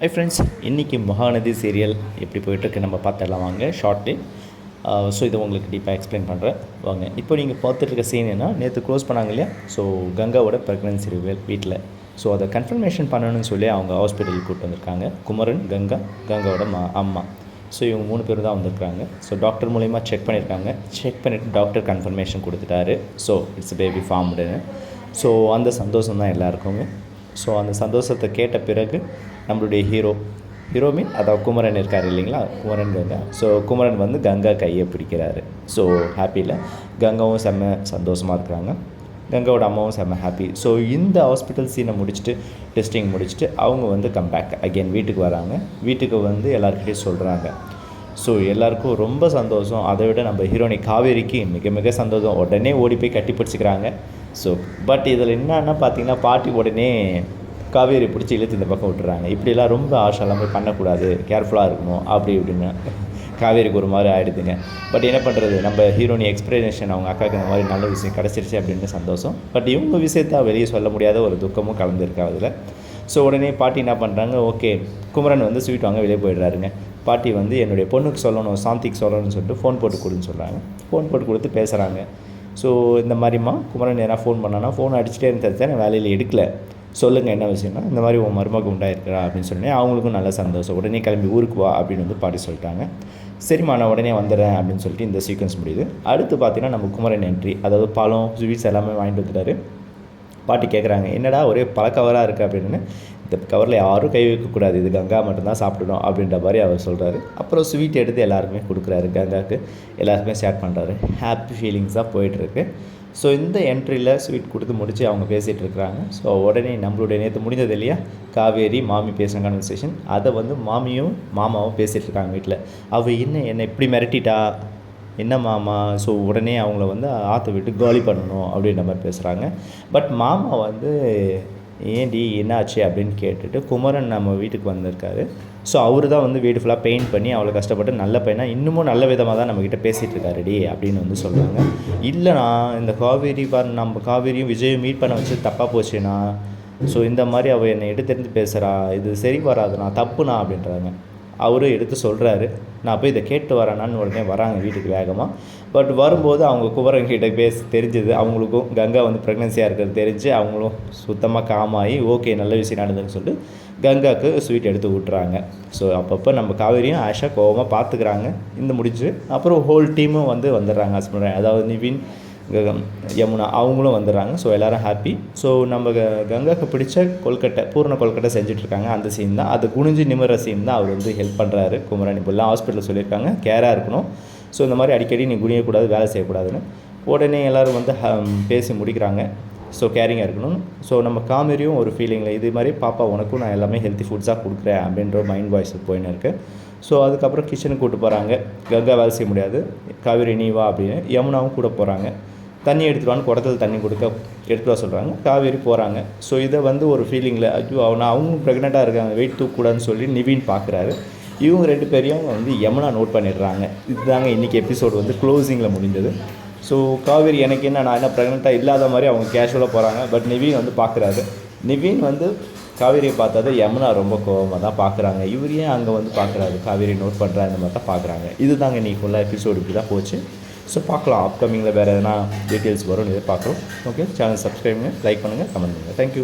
Hi friends, இன்றைக்கி Mahanadi serial எப்படி போயிட்டுருக்கு நம்ம பார்த்துடலாம் வாங்க ஷார்ட்லி. ஸோ இதை உங்களுக்கு டீப்பாக எக்ஸ்பிளைன் பண்ணுறேன் வாங்க. இப்போ நீங்கள் பார்த்துட்ருக்க சீன் என்ன, நேற்று க்ளோஸ் பண்ணாங்க இல்லையா? ஸோ கங்காவோட ப்ரெக்னன்சி ரிவீல் வீட்டில். ஸோ அதை கன்ஃபர்மேஷன் பண்ணணும்னு சொல்லி அவங்க ஹாஸ்பிட்டலுக்கு கூப்பிட்டு வந்திருக்காங்க. குமரன், கங்காவோட அம்மா. ஸோ இவங்க 3 பேர் தான் வந்திருக்காங்க. ஸோ டாக்டர் மூலிமா செக் பண்ணியிருக்காங்க. செக் பண்ணிவிட்டு டாக்டர் கன்ஃபர்மேஷன் கொடுத்துட்டாரு. ஸோ இட்ஸ் பேபி ஃபார்ம்டுன்னு. ஸோ அந்த சந்தோஷம் தான் எல்லாருக்குமே. ஸோ அந்த சந்தோஷத்தை கேட்ட பிறகு நம்மளுடைய ஹீரோ மீன் அதாவது குமரன் இருக்கார் இல்லைங்களா, குமரன் கங்கா. ஸோ குமரன் வந்து கங்கா கையை பிடிக்கிறாரு. ஸோ ஹாப்பியில் கங்காவும் செம்ம சந்தோஷமாக இருக்கிறாங்க. கங்காவோட அம்மாவும் செம்ம ஹாப்பி. ஸோ இந்த ஹாஸ்பிட்டல் சீனை முடிச்சுட்டு டெஸ்டிங் முடிச்சுட்டு அவங்க வந்து கம்பேக் அகெயின் வீட்டுக்கு வராங்க. வீட்டுக்கு வந்து எல்லாருக்கிட்டையும் சொல்கிறாங்க. ஸோ எல்லாருக்கும் ரொம்ப சந்தோஷம். அதை விட நம்ம ஹீரோனி காவேரிக்கு மிக மிக சந்தோஷம். உடனே ஓடி போய் கட்டி பிடிச்சிக்கிறாங்க. ஸோ பட் இதில் என்னன்னா பார்த்தீங்கன்னா, பாட்டி உடனே காவேரி பிடிச்சி இழுத்து இந்த பக்கம் விட்டுறாங்க. இப்படிலாம் ரொம்ப ஆஷாலாம் போய் பண்ணக்கூடாது, கேர்ஃபுல்லாக இருக்கணும் அப்படி இப்படின்னு காவேரிக்கு ஒரு மாதிரி ஆகிடுதுங்க. பட் என்ன பண்ணுறது, நம்ம ஹீரோனி எக்ஸ்பிளனேஷன் அவங்க அக்காவுக்கு இந்த மாதிரி நல்ல விஷயம் கிடச்சிருச்சு அப்படின்னு சந்தோஷம். பட் இவங்க விஷயத்தை வெளியே சொல்ல முடியாத ஒரு துக்கமும் கலந்துருக்கு அதில். ஸோ உடனே பாட்டி என்ன பண்ணுறாங்க, ஓகே குமரன் வந்து ஸ்வீட் வாங்க வெளியே போயிடுறாருங்க. பாட்டி வந்து என்னுடைய பொண்ணுக்கு சொல்லணும், சாந்திக்கு சொல்லணும்னு சொல்லிட்டு ஃபோன் போட்டு கொடுன்னு சொல்கிறாங்க. ஃபோன் போட்டு கொடுத்து பேசுகிறாங்க. ஸோ இந்த மாதிரிம்மா குமரன் ஏன்னா ஃபோன் பண்ணானா, ஃபோன் அடிச்சுட்டே இருந்தது தான் வேலையில் எடுக்கல, சொல்லுங்கள் என்ன விஷயம்னா இந்த மாதிரி உன் மருமக உண்டாயிருக்கிறா அப்படின்னு சொன்னேன். அவங்களுக்கும் நல்ல சந்தோஷம். உடனே கிளம்பி ஊருக்கு வா அப்படின்னு வந்து பாட்டி சொல்லிட்டாங்க. சரிம்மா நான் உடனே வந்துடுறேன் அப்படின்னு சொல்லிட்டு இந்த சீக்வன்ஸ் முடியுது. அடுத்து பார்த்தீங்கன்னா நம்ம குமரன் என்ட்ரி, அதாவது பழம் ஸ்வீட்ஸ் எல்லாமே வாங்கிட்டு வந்துட்டாரு. பாட்டி கேட்குறாங்க, என்னடா ஒரே பழக்கவராக இருக்குது அப்படின்னு. இந்த கவரில் யாரும் கை வைக்கக்கூடாது, இது கங்கா மட்டும்தான் சாப்பிடணும் அப்படின்ற மாதிரி அவர் சொல்கிறாரு. அப்புறம் ஸ்வீட் எடுத்து எல்லாருக்குமே கொடுக்குறாரு. கங்காவுக்கு எல்லாருக்குமே ஷேர் பண்ணுறாரு. ஹாப்பி ஃபீலிங்ஸாக போயிட்டுருக்கு. ஸோ இந்த என்ட்ரியில் ஸ்வீட் கொடுத்து முடித்து அவங்க பேசிகிட்டு இருக்கிறாங்க. ஸோ உடனே நம்மளுடைய நேற்று முடிஞ்சது இல்லையா, காவேரி மாமி பேசுகிற கான்வர்சேஷன், அதை வந்து மாமியும் மாமாவும் பேசிகிட்டு இருக்காங்க வீட்டில். அவள் என்னை இப்படி மிரட்டிட்டா என்ன மாமா. ஸோ உடனே அவங்கள வந்து ஆற்ற விட்டு காலி பண்ணணும் அப்படின்ற மாதிரி பேசுகிறாங்க. பட் மாமா வந்து ஏன்டி என்னாச்சு அப்படின்னு கேட்டுட்டு குமரன் நம்ம வீட்டுக்கு வந்திருக்காரு. ஸோ அவர் தான் வந்து வீடு ஃபுல்லாக பெயிண்ட் பண்ணி அவ்வளோ கஷ்டப்பட்டு நல்ல பையனாக இன்னமும் நல்ல விதமாக தான் நம்மக்கிட்ட பேசிகிட்டு இருக்காருடி அப்படின்னு வந்து சொல்கிறாங்க. இல்லைண்ணா இந்த நம்ம காவேரியும் விஜயும் மீட் பண்ண வச்சு தப்பாக போச்சுண்ணா. ஸோ இந்த மாதிரி அவள் என்னை எடுத்து பேசுகிறா, இது சரி வராதுண்ணா, தப்புண்ணா அப்படின்றாங்க. அவரும் எடுத்து சொல்கிறாரு, நான் போய் இதை கேட்டு வரேனான்னு. உடனே வராங்க வீட்டுக்கு வேகமாக. பட் வரும்போது அவங்க குமரன்கிட்ட தெரிஞ்சது அவங்களுக்கும் கங்கா வந்து ப்ரெக்னன்சியாக இருக்கிறது தெரிஞ்சு அவங்களும் சுத்தமாக காமாகி ஓகே நல்ல விஷயம் நடந்ததுன்னு சொல்லிட்டு கங்காவுக்கு ஸ்வீட் எடுத்து விட்டுறாங்க. ஸோ அப்பப்போ நம்ம காவேரியும் ஆஷா கோவமாக பார்த்துக்கிறாங்க. இந்த முடிஞ்சு அப்புறம் ஹோல் டீமும் வந்துடுறாங்க ஹஸ்பண்ட், அதாவது நிவின், யமுனா அவங்களும் வந்துடுறாங்க. ஸோ எல்லோரும் ஹாப்பி. ஸோ நம்ம கங்காவுக்கு பிடிச்ச பூர்ண கொல்கட்டை செஞ்சிட்ருக்காங்க. அந்த சீன் தான், அது குனிஞ்சு நிமிர சீன் தான். அவர் வந்து ஹெல்ப் பண்ணுறாரு குமரன். இப்போல்லாம் ஹாஸ்பிட்டலில் சொல்லியிருக்காங்க கேராக இருக்கணும். ஸோ இந்த மாதிரி அடிக்கடி நீ குனியக்கூடாது, வேலை செய்யக்கூடாதுன்னு. உடனே எல்லோரும் வந்து பேசி முடிக்கிறாங்க. ஸோ கேரிங்காக இருக்கணும். ஸோ நம்ம காமெரியும் ஒரு ஃபீலிங்கில் இது மாதிரி பாப்பா உனக்கும் நான் எல்லாமே ஹெல்த்தி ஃபுட்ஸாக கொடுக்குறேன் அப்படின்ற மைண்ட் வாய்ஸ் போயின்னு இருக்குது. ஸோ அதுக்கப்புறம் கிச்சனுக்கு கூப்பிட்டு போகிறாங்க. கங்கா வேலை செய்ய முடியாது, காவேரி நீ வா அப்படின்னு. யமுனாவும் கூட போகிறாங்க. தண்ணி எடுத்துகிட்டு குடத்தில் தண்ணி எடுத்துகிட்டு வர சொல்கிறாங்க. காவேரி போகிறாங்க. ஸோ இதை வந்து ஒரு ஃபீலிங்கில் ஐயோ அவங்களும் ப்ரெக்னெண்ட்டாக இருக்காங்க, வெயிட் தூக்கக்கூடாதுன்னு சொல்லி நிவின் பார்க்குறாரு. இவங்க 2 பேரையும் வந்து யமுனா நோட் பண்ணிடுறாங்க. இதுதாங்க இன்றைக்கி எபிசோடு வந்து க்ளோசிங்கில் முடிஞ்சது. ஸோ காவேரி எனக்கு என்ன, நான் என்ன ப்ரெக்னெண்ட்டாக இல்லாத மாதிரி அவங்க கேஷுவலாக போகிறாங்க. பட் நிவின் வந்து பார்க்குறாரு. நிவின் வந்து காவேரியை பார்த்தா யமுனா ரொம்ப கோவமாக தான் பார்க்குறாங்க. இவரையும் அங்கே வந்து பார்க்குறாரு, காவேரி நோட் பண்ணுறா இந்த மாதிரி தான் பார்க்குறாங்க. இது தாங்க இன்றைக்கி ஃபுல்லாக எபிசோடு இப்படி தான் போச்சு. ஸோ பார்க்கலாம் அப்கமிங்கில் வேறு எதனா டீட்டெயில்ஸ் வரும்னு பார்க்குறோம். ஓகே, சேனல் சப்ஸ்கிரைப் பண்ணுங்கள், லைக் பண்ணுங்கள், கமெண்ட் பண்ணுங்கள். தேங்க்யூ.